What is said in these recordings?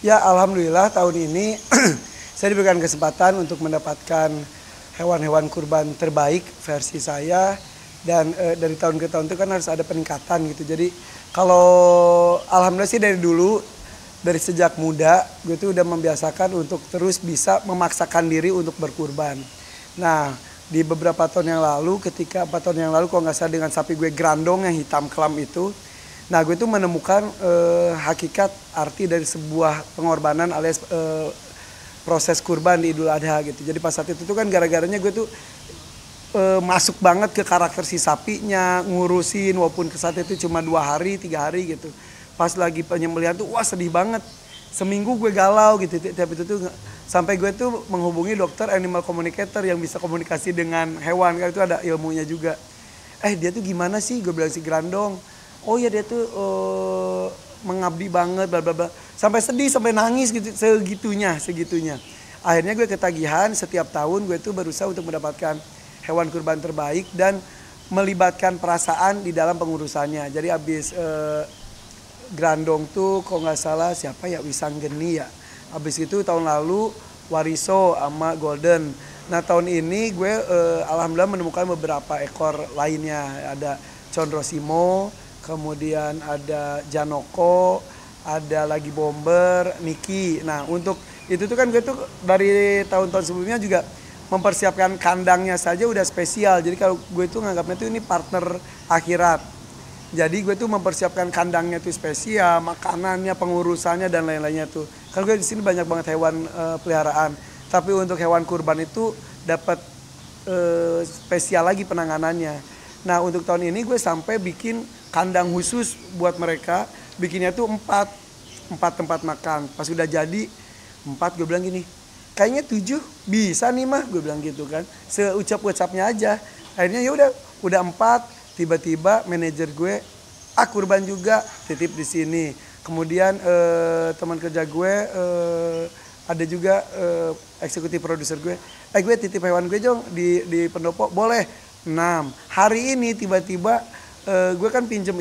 Ya, alhamdulillah tahun ini saya diberikan kesempatan untuk mendapatkan hewan-hewan kurban terbaik versi saya. Dan dari tahun ke tahun itu kan harus ada peningkatan gitu. Jadi kalau alhamdulillah sih dari dulu, dari sejak muda gue tuh udah membiasakan untuk terus bisa memaksakan diri untuk berkurban. Nah, di beberapa tahun yang lalu, ketika 4 tahun yang lalu kalau nggak salah dengan sapi gue Grandong yang hitam kelam itu, nah gue tuh menemukan hakikat arti dari sebuah pengorbanan alias proses kurban di Idul Adha gitu. Jadi pas saat itu tuh kan gara-garanya gue tuh masuk banget ke karakter si sapinya, ngurusin walaupun ke saat itu cuma 2 hari, 3 hari gitu. Pas lagi penyembelihan tuh wah sedih banget. Seminggu gue galau gitu, tiap itu tuh sampai gue tuh menghubungi dokter animal communicator yang bisa komunikasi dengan hewan, kan itu ada ilmunya juga. Dia tuh gimana sih? Gue bilang si Grandong. Oh ya dia tuh mengabdi banget, bla bla bla. Sampai sedih, sampai nangis gitu, segitunya. Akhirnya gue ketagihan, setiap tahun gue tuh berusaha untuk mendapatkan hewan kurban terbaik dan melibatkan perasaan di dalam pengurusannya. Jadi abis Grandong tuh kalau nggak salah siapa ya, Wisanggeni ya. Habis itu tahun lalu Wariso sama Golden. Nah tahun ini gue alhamdulillah menemukan beberapa ekor lainnya. Ada Condrosimo, kemudian ada Janoko, ada lagi Bomber, Niki. Nah untuk itu tuh kan gue tuh dari tahun-tahun sebelumnya juga mempersiapkan kandangnya saja udah spesial. Jadi kalau gue tuh nganggapnya tuh ini partner akhirat. Jadi gue tuh mempersiapkan kandangnya tuh spesial, makanannya, pengurusannya dan lain-lainnya tuh. Kan gue di sini banyak banget hewan peliharaan. Tapi untuk hewan kurban itu dapat spesial lagi penanganannya. Nah untuk tahun ini gue sampai bikin kandang khusus buat mereka. Bikinnya tuh 4 tempat makan. Pas udah jadi 4 gue bilang gini, kayaknya 7 bisa nih mah, gue bilang gitu kan. Seucap-ucapnya aja. Akhirnya ya udah 4. Tiba-tiba manajer gue, kurban juga, titip di sini. Kemudian teman kerja gue, ada juga eksekutif produser gue. Gue titip hewan gue dong di pendopo, boleh 6. Hari ini tiba-tiba gue kan pinjem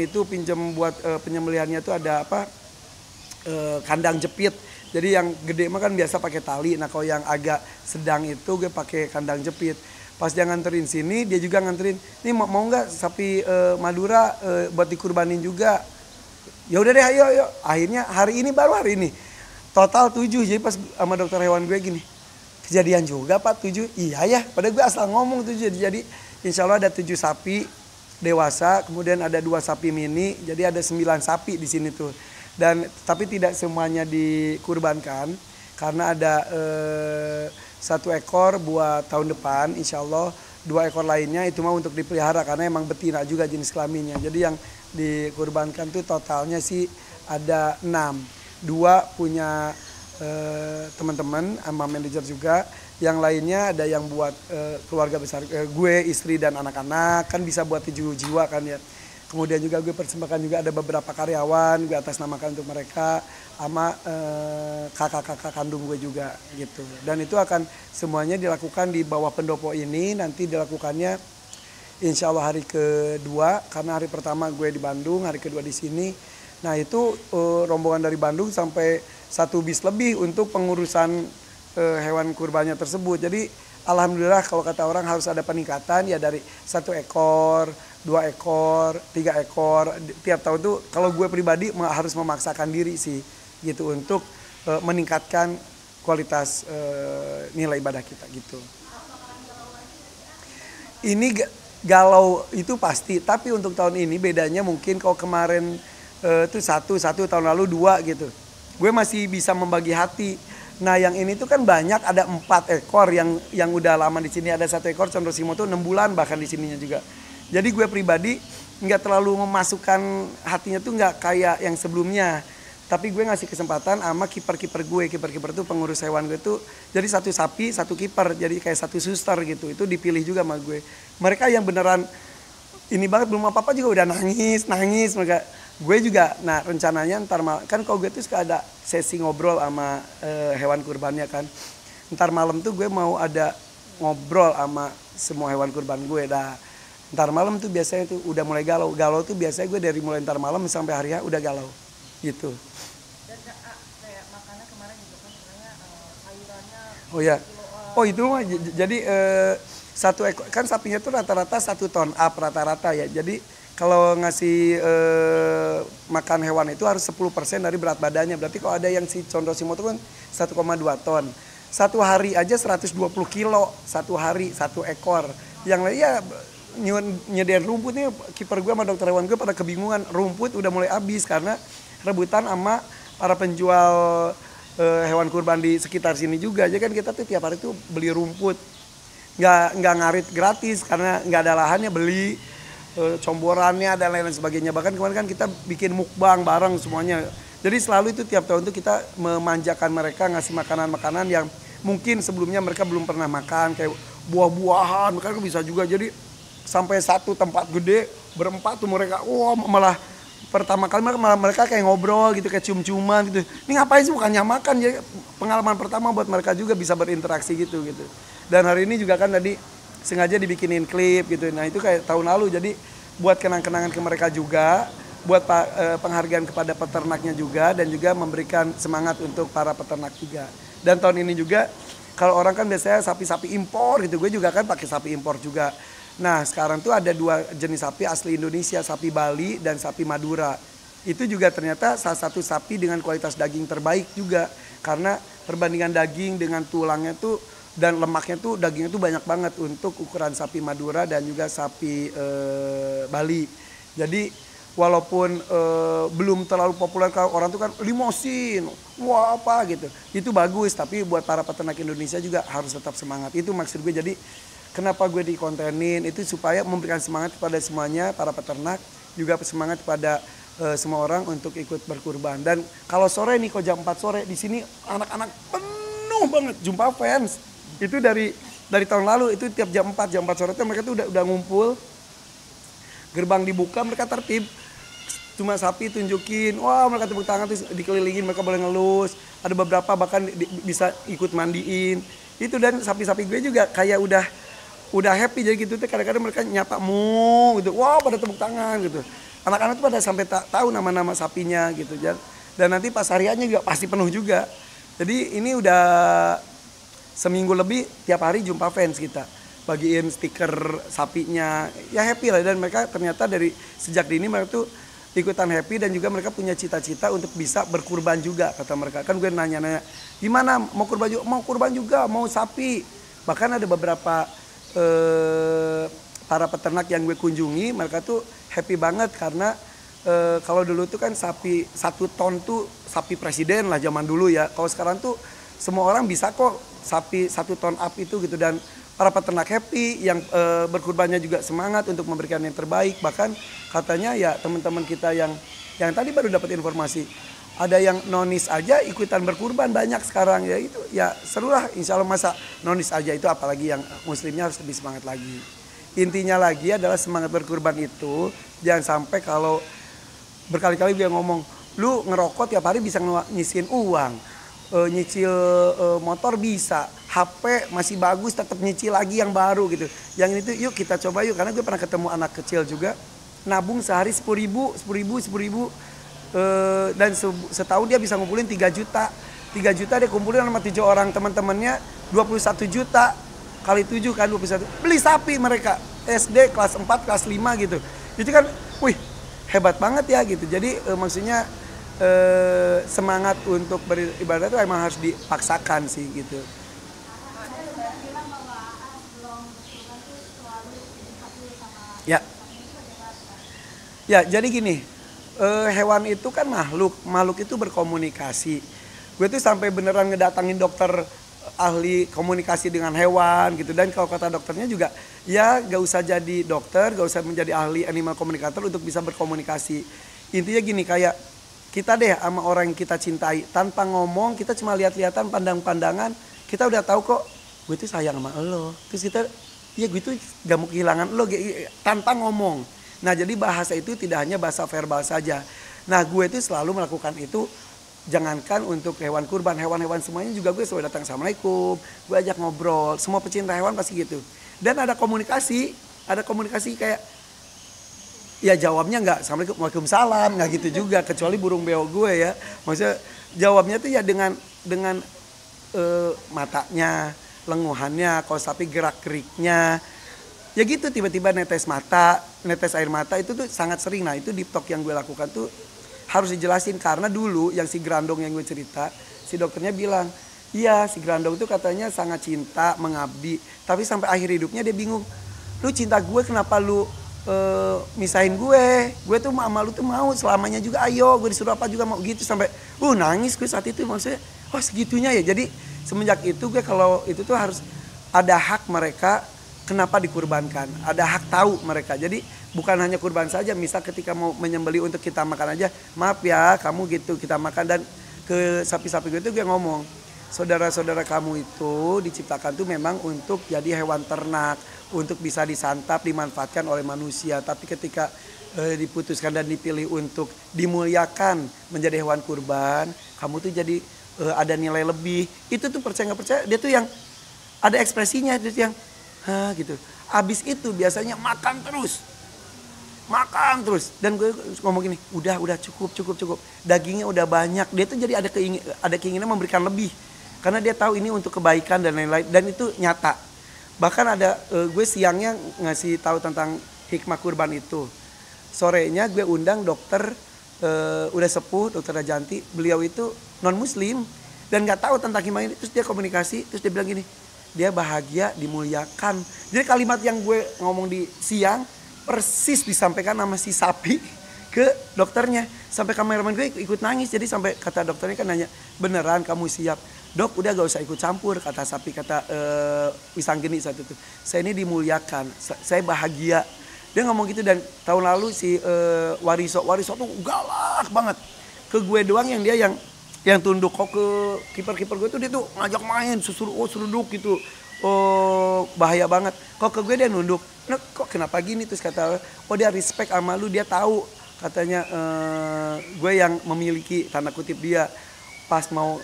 buat penyembelihannya tuh ada apa? Kandang jepit. Jadi yang gede mah kan biasa pakai tali. Nah kalau yang agak sedang itu gue pakai kandang jepit. Pas dia nganterin sini, dia juga nganterin. Nih mau nggak sapi Madura buat dikurbanin juga? Ya udah deh, ayo. Akhirnya baru hari ini. Total 7. Jadi pas sama dokter hewan gue gini, kejadian juga Pak 7. Iya ya, padahal gue asal ngomong 7. Jadi insya Allah ada 7 sapi dewasa, kemudian ada 2 sapi mini. Jadi ada 9 sapi di sini tuh. Dan tapi tidak semuanya dikurbankan karena ada 1 ekor buat tahun depan, insya Allah 2 ekor lainnya itu mah untuk dipelihara karena emang betina juga jenis kelaminnya. Jadi yang dikurbankan tuh totalnya sih ada 6. 2 punya teman-teman sama manajer juga. Yang lainnya ada yang buat keluarga besar gue, istri dan anak-anak, kan bisa buat 7 jiwa kan ya. Kemudian juga gue persembahkan juga ada beberapa karyawan, gue atas namakan untuk mereka sama kakak-kakak kandung gue juga gitu. Dan itu akan semuanya dilakukan di bawah pendopo ini. Nanti dilakukannya insya Allah hari kedua, karena hari pertama gue di Bandung, hari kedua di sini. Nah itu rombongan dari Bandung sampai 1 bis lebih untuk pengurusan hewan kurbannya tersebut. Jadi alhamdulillah kalau kata orang harus ada peningkatan ya dari 1 ekor, 2 ekor, 3 ekor. Tiap tahun tuh kalau gue pribadi harus memaksakan diri sih gitu untuk meningkatkan kualitas nilai ibadah kita gitu. Ini galau itu pasti, tapi untuk tahun ini bedanya mungkin kalau kemarin tuh satu tahun lalu 2 gitu. Gue masih bisa membagi hati. Nah yang ini tuh kan banyak, ada 4 ekor yang udah lama di sini, ada 1 ekor Condrosimo tuh 6 bulan bahkan di sininya juga. Jadi gue pribadi nggak terlalu memasukkan hatinya tuh nggak kayak yang sebelumnya. Tapi gue ngasih kesempatan sama kiper-kiper gue. Kiper-kiper tuh pengurus hewan gue tuh. Jadi 1 sapi, 1 kiper. Jadi kayak 1 suster gitu. Itu dipilih juga sama gue. Mereka yang beneran ini banget belum apa-apa juga udah nangis. Mereka. Gue juga, nah rencananya ntar malam. Kan kalau gue tuh suka ada sesi ngobrol sama hewan kurbannya kan. Ntar malam tuh gue mau ada ngobrol sama semua hewan kurban gue. Ntar malam tuh biasanya tuh udah mulai galau. Galau tuh biasanya gue dari mulai ntar malam sampai hari udah galau gitu. Dan kayak makanan Oh ya, oh itu mah jadi satu ekor kan sapinya tuh rata-rata 1 ton up rata-rata ya. Jadi kalau ngasih makan hewan itu harus 10% dari berat badannya. Berarti kalau ada yang si Condro Simoto kan 1,2 ton. Satu hari aja 120 kilo satu hari satu ekor. Yang lain ya nyediain rumput nih, kiper gue sama dokter hewan gue pada kebingungan, rumput udah mulai habis karena rebutan sama para penjual hewan kurban di sekitar sini juga. Jadi kan kita tuh tiap hari tuh beli rumput, nggak ngarit gratis karena nggak ada lahannya, beli comborannya dan lain-lain sebagainya. Bahkan kemarin kan kita bikin mukbang bareng semuanya. Jadi selalu itu tiap tahun tuh kita memanjakan mereka, ngasih makanan-makanan yang mungkin sebelumnya mereka belum pernah makan, kayak buah-buahan mereka bisa juga. Jadi sampai satu tempat gede berempat tuh mereka, wah malah pertama kali mereka kayak ngobrol gitu, kayak cium-ciuman gitu. Ini ngapain sih, bukannya makan. Jadi pengalaman pertama buat mereka juga bisa berinteraksi gitu. Dan hari ini juga kan tadi sengaja dibikinin klip gitu. Nah itu kayak tahun lalu, jadi buat kenang-kenangan ke mereka juga, buat penghargaan kepada peternaknya juga, dan juga memberikan semangat untuk para peternak juga. Dan tahun ini juga kalau orang kan biasanya sapi-sapi impor gitu, gue juga kan pakai sapi impor juga. Nah sekarang tuh ada 2 jenis sapi asli Indonesia, sapi Bali dan sapi Madura. Itu juga ternyata salah satu sapi dengan kualitas daging terbaik juga, karena perbandingan daging dengan tulangnya tuh dan lemaknya tuh, dagingnya tuh banyak banget untuk ukuran sapi Madura dan juga sapi Bali. Jadi walaupun belum terlalu populer, kalau orang tuh kan limosin, wah apa gitu, itu bagus, tapi buat para peternak Indonesia juga harus tetap semangat. Itu maksud gue. Jadi kenapa gue dikontenin itu supaya memberikan semangat kepada semuanya, para peternak, juga semangat kepada semua orang untuk ikut berkurban. Dan kalau sore nih, kok jam 4 sore di sini anak-anak penuh banget, jumpa fans. Itu dari tahun lalu itu tiap jam 4 sore itu mereka tuh udah ngumpul. Gerbang dibuka, mereka tertib. Cuma sapi tunjukin, wah mereka tepuk tangan, terus dikelilingin, mereka boleh ngelus. Ada beberapa bahkan bisa ikut mandiin. Itu, dan sapi-sapi gue juga kayak udah happy, jadi gitu tuh kadang-kadang mereka nyapa mu gitu. Wah pada tepuk tangan gitu. Anak-anak tuh pada sampai tahu nama-nama sapinya gitu. Dan nanti pas hariannya juga pasti penuh juga. Jadi ini udah seminggu lebih tiap hari jumpa fans kita, bagiin stiker sapinya, ya happy lah. Dan mereka ternyata dari sejak dini mereka tuh ikutan happy, dan juga mereka punya cita-cita untuk bisa berkurban juga, kata mereka. Kan gue nanya-nanya, gimana mau kurban juga? Mau kurban juga, mau sapi. Bahkan ada beberapa para peternak yang gue kunjungi, mereka tuh happy banget karena kalau dulu tuh kan sapi 1 ton tuh sapi presiden lah zaman dulu ya. Kalau sekarang tuh semua orang bisa kok sapi 1 ton up itu gitu. Dan para peternak happy, yang berkurbannya juga semangat untuk memberikan yang terbaik. Bahkan katanya ya teman-teman kita yang tadi baru dapat informasi, ada yang nonis aja ikutan berkurban banyak sekarang ya. Itu ya seru lah, insya Allah. Masa nonis aja itu, apalagi yang muslimnya harus lebih semangat lagi. Intinya lagi adalah semangat berkurban itu jangan sampai kalau berkali-kali dia ngomong, lu ngerokok tiap hari bisa nyisin uang, nyicil motor bisa, HP masih bagus tetap nyicil lagi yang baru gitu. Yang ini tuh yuk kita coba yuk, karena gue pernah ketemu anak kecil juga nabung sehari 10.000 dan setahun dia bisa ngumpulin 3 juta. 3 juta dia kumpulin sama 7 orang teman-temannya, 21 juta kali 7 kan 21. Beli sapi mereka SD kelas 4 kelas 5 gitu. Itu kan wih hebat banget ya gitu. Jadi maksudnya semangat untuk beribadah itu emang harus dipaksakan sih gitu. Ya jadi gini, hewan itu kan makhluk itu berkomunikasi. Gue tuh sampai beneran ngedatangin dokter ahli komunikasi dengan hewan gitu. Dan kalau kata dokternya juga, ya gak usah jadi dokter, gak usah menjadi ahli animal communicator untuk bisa berkomunikasi. Intinya gini, kayak kita deh sama orang yang kita cintai, tanpa ngomong kita cuma lihat-lihatan, pandang-pandangan, kita udah tahu kok gue tuh sayang sama lo. Terus kita, ya gue tuh gak mau kehilangan lo tanpa ngomong. Nah jadi bahasa itu tidak hanya bahasa verbal saja. Nah gue tuh selalu melakukan itu, jangankan untuk hewan kurban, hewan-hewan semuanya juga gue selalu datang, assalamualaikum, gue ajak ngobrol. Semua pecinta hewan pasti gitu. Dan ada komunikasi kayak, ya jawabnya nggak assalamualaikum, waalaikumsalam, nggak gitu juga, kecuali burung beo gue ya. Maksudnya jawabnya tuh ya dengan matanya, lenguhannya, kalau sapi gerak-geriknya. Ya gitu tiba-tiba netes mata, netes air mata itu tuh sangat sering. Nah itu deep talk yang gue lakukan tuh harus dijelasin. Karena dulu yang si Grandong yang gue cerita, si dokternya bilang, iya si Grandong tuh katanya sangat cinta, mengabdi. Tapi sampai akhir hidupnya dia bingung, lu cinta gue kenapa lu misahin gue tuh sama lu tuh mau selamanya juga, ayo gue disuruh apa juga mau gitu. Sampai nangis gue saat itu, maksudnya oh segitunya ya. Jadi semenjak itu gue kalau itu tuh harus ada hak mereka kenapa dikurbankan, ada hak tahu mereka. Jadi bukan hanya kurban saja, misal ketika mau menyembeli untuk kita makan aja, maaf ya kamu gitu kita makan. Dan ke sapi-sapi gue itu gue ngomong, saudara-saudara kamu itu diciptakan tuh memang untuk jadi hewan ternak, untuk bisa disantap, dimanfaatkan oleh manusia. Tapi ketika diputuskan dan dipilih untuk dimuliakan menjadi hewan kurban, kamu tuh jadi ada nilai lebih. Itu tuh percaya nggak percaya, dia tuh yang ada ekspresinya, dia tuh yang gitu. Abis itu biasanya makan terus. Dan gue ngomong gini, udah cukup. Dagingnya udah banyak. Dia tuh jadi ada keinginan memberikan lebih. Karena dia tahu ini untuk kebaikan dan lain-lain. Dan itu nyata. Bahkan ada gue siangnya ngasih tahu tentang hikmah kurban itu. Sorenya gue undang dokter udah sepuh, dokter Rajanti. Beliau itu non muslim dan nggak tahu tentang hikmah ini. Terus dia komunikasi, terus dia bilang gini, dia bahagia dimuliakan. Jadi kalimat yang gue ngomong di siang persis disampaikan sama si sapi ke dokternya. Sampai kameramen gue ikut nangis. Jadi sampai kata dokternya kan nanya, beneran kamu siap? Dok udah gak usah ikut campur, kata sapi, kata Wisanggeni saat itu. Saya ini dimuliakan, saya bahagia. Dia ngomong gitu. Dan tahun lalu si Wariso tuh galak banget. Ke gue doang yang dia yang tunduk. Kok ke kiper gue tuh dia tuh ngajak main, seruduk gitu. Bahaya banget. Kok ke gue dia nunduk. Nah, kok kenapa gini? Terus kata, dia respect sama lu, dia tahu katanya gue yang memiliki tanda kutip dia pas mau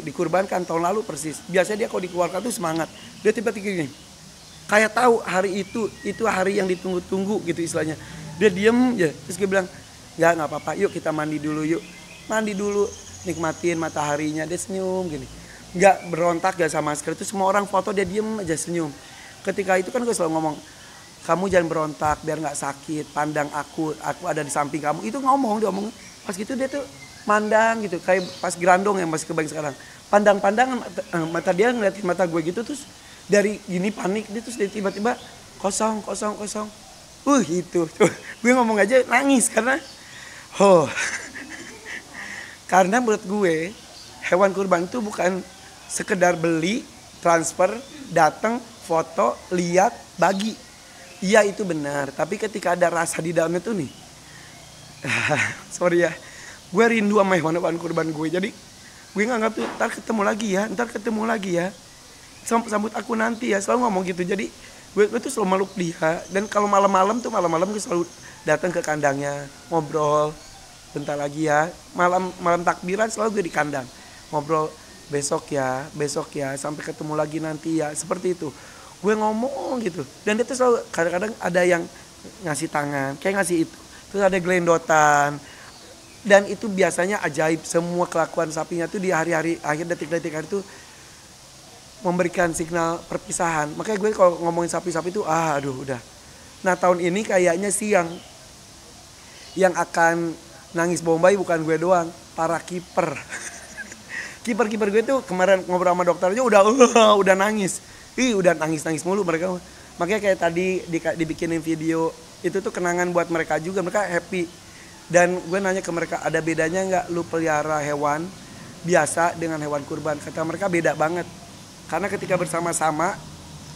dikurbankan tahun lalu persis. Biasanya dia kalau dikeluarkan tuh semangat. Dia tiba-tiba gini, kayak tahu hari itu hari yang ditunggu-tunggu gitu istilahnya. Dia diem aja. Terus gue bilang, nggak apa-apa, yuk kita mandi dulu yuk. Mandi dulu, nikmatin mataharinya. Dia senyum gini, nggak berontak, nggak sama masker. Itu semua orang foto dia diem aja senyum. Ketika itu kan gue selalu ngomong, kamu jangan berontak biar nggak sakit. Pandang aku ada di samping kamu. Itu dia ngomong. Pas gitu dia tuh mandang gitu, kayak pas Grandong yang masih kebayang sekarang. Pandang-pandangan mata dia ngeliatin mata gue gitu. Terus dari gini panik dia, terus dia tiba-tiba kosong. Itu tuh gue ngomong aja nangis karena karena menurut gue hewan kurban itu bukan sekedar beli, transfer, datang, foto, lihat, bagi. Iya itu benar, tapi ketika ada rasa di dalamnya tuh nih, sorry ya, gue rindu sama hewan kurban gue. Jadi gue nganggap tuh ntar ketemu lagi ya, sambut aku nanti ya, selalu ngomong gitu. Jadi gue tuh selalu meluk dia. Dan kalau malam-malam gue selalu datang ke kandangnya, ngobrol, bentar lagi ya, malam takbiran selalu gue di kandang ngobrol, besok ya, sampai ketemu lagi nanti ya, seperti itu gue ngomong gitu. Dan dia tuh selalu kadang-kadang ada yang ngasih tangan, kayak ngasih itu, terus ada gelendotan. Dan itu biasanya ajaib, semua kelakuan sapinya tuh di hari-hari akhir, detik-detik hari itu memberikan signal perpisahan. Makanya gue kalau ngomongin sapi-sapi itu aduh udah. Nah tahun ini kayaknya sih yang akan nangis bombay bukan gue doang, para kiper. Kiper gue tuh kemarin ngobrol sama dokternya udah nangis. Udah nangis mulu mereka. Makanya kayak tadi dibikinin video itu tuh kenangan buat mereka juga, mereka happy. Dan gue nanya ke mereka, ada bedanya nggak lu pelihara hewan biasa dengan hewan kurban? Kata mereka beda banget. Karena ketika bersama-sama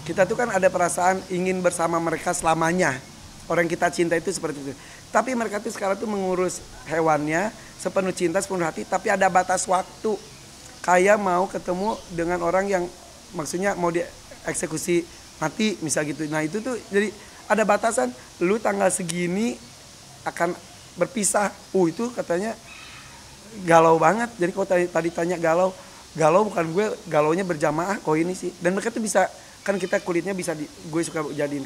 kita tuh kan ada perasaan ingin bersama mereka selamanya. Orang yang kita cinta itu seperti itu. Tapi mereka tuh sekarang tuh mengurus hewannya sepenuh cinta, sepenuh hati, tapi ada batas waktu. Kayak mau ketemu dengan orang yang maksudnya mau dieksekusi mati misal gitu. Nah itu tuh jadi ada batasan, lu tanggal segini akan berpisah. Itu katanya galau banget. Jadi kalau tadi tanya galau bukan gue, galaunya berjamaah kok ini sih. Dan mereka tuh bisa, kan kita kulitnya bisa gue suka jadiin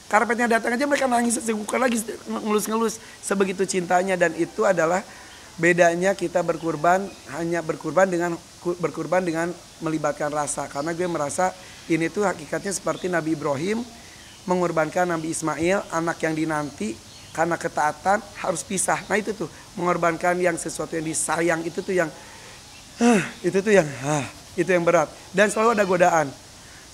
karpetnya datang aja mereka nangis, bukan lagi ngelus-ngelus, sebegitu cintanya. Dan itu adalah Bedanya kita hanya berkurban dengan melibatkan rasa. Karena gue merasa ini tuh hakikatnya seperti Nabi Ibrahim mengorbankan Nabi Ismail, anak yang dinanti, karena ketaatan harus pisah. Nah itu tuh mengorbankan yang sesuatu yang disayang itu tuh yang itu yang berat. Dan selalu ada godaan.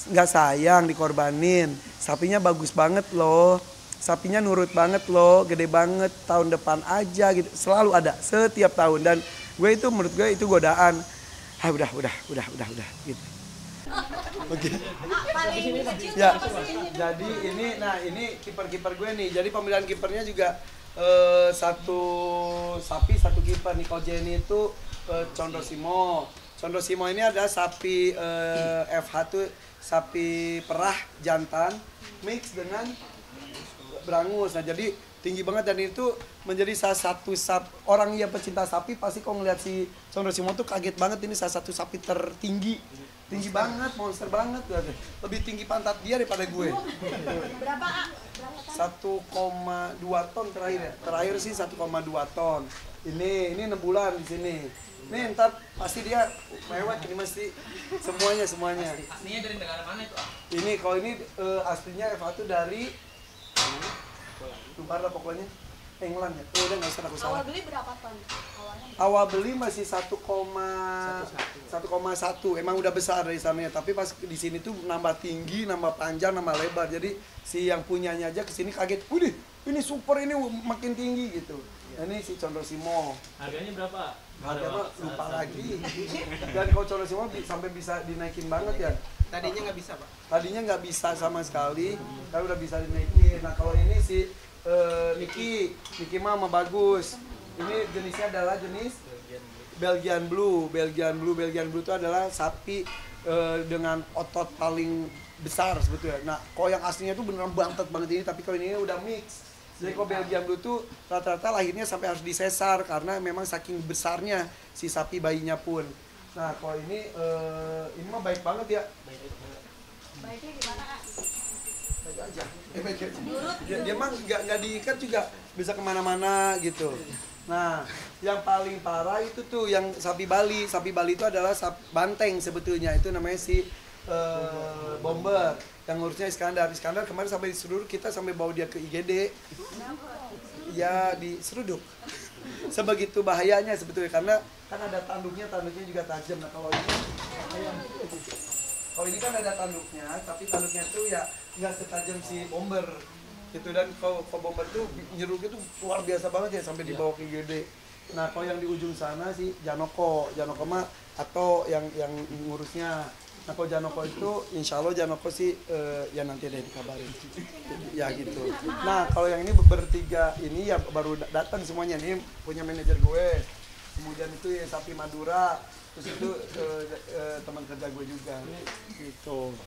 Nggak sayang dikorbanin. Sapinya bagus banget loh. Sapinya nurut banget loh, gede banget, tahun depan aja gitu. Selalu ada, setiap tahun. Dan gue itu, menurut gue itu godaan. Udah gitu. Oke. Ya, jadi ini kiper gue nih. Jadi pemilihan kipernya juga satu sapi, satu kiper. nih. Kalau Jenny itu Condro Simo ini ada sapi FH tuh sapi perah jantan mix dengan berangus. Nah jadi tinggi banget, dan itu menjadi salah satu orang yang pecinta sapi pasti kalau ngeliat si Condro Simo tuh kaget banget, ini salah satu sapi tertinggi, tinggi banget, monster banget, lebih tinggi pantat dia daripada gue. Berapa? 1,2 ton terakhir sih 1,2 ton. Ini 6 bulan di sini. Nih ntar pasti dia mewah, ini mesti semuanya. Aslinya dari negara mana itu? Ini kalau ini aslinya Eva tuh dari lupa lah pokoknya England ya. Udah nggak usah aku salah. Awal beli berapa ton? Awal beli masih 1,1. Emang udah besar dari sana, tapi pas di sini tuh nambah tinggi, nambah panjang, nambah lebar. Jadi si yang punyanya aja kesini kaget. Wih, ini super, ini makin tinggi gitu. Nah, ini si Condro Simo. Harganya berapa? Harganya lupa lagi. Dan kalau Condro Simo sampai bisa dinaikin banget ya. Tadinya nggak bisa, Pak. Tadinya nggak bisa sama sekali, tapi udah bisa dinaikin. Nah kalau ini si Niki mah bagus. Ini jenisnya adalah jenis Belgian Blue itu adalah sapi dengan otot paling besar sebetulnya. Nah kalau yang aslinya tuh beneran bantet banget ini, tapi kalau ini udah mix. Jadi kalau Belgian Blue tuh rata-rata lahirnya sampai harus disesar karena memang saking besarnya si sapi bayinya pun. Nah kalau ini mah baik banget ya. Baiknya gimana, Kak? Baik aja. Dia mah nggak diikat juga bisa kemana-mana gitu. Nah yang paling parah itu tuh yang sapi Bali. Sapi Bali itu adalah banteng sebetulnya, itu namanya si Bomber. Yang ngurusnya Iskandar kemarin sampai diseruduk, kita sampai bawa dia ke IGD. Ya diseruduk. Sebegitu bahayanya sebetulnya, karena kan ada tanduknya juga tajam. Nah kalau ini kan ada tanduknya, tapi tanduknya tuh ya nggak setajam si Bomber gitu. Dan kalau Bomber tuh nyeruknya tuh luar biasa banget ya, sampai dibawa ke IGD. Nah kalau yang di ujung sana si Janoko mah atau yang ngurusnya. Nah kalau Janoko itu insya Allah Janoko sih ya nanti ada dikabarin ya gitu. Nah kalau yang ini bertiga ini ya baru datang semuanya, ini punya manajer gue, kemudian itu ya sapi Madura, terus itu teman kerja gue juga gitu.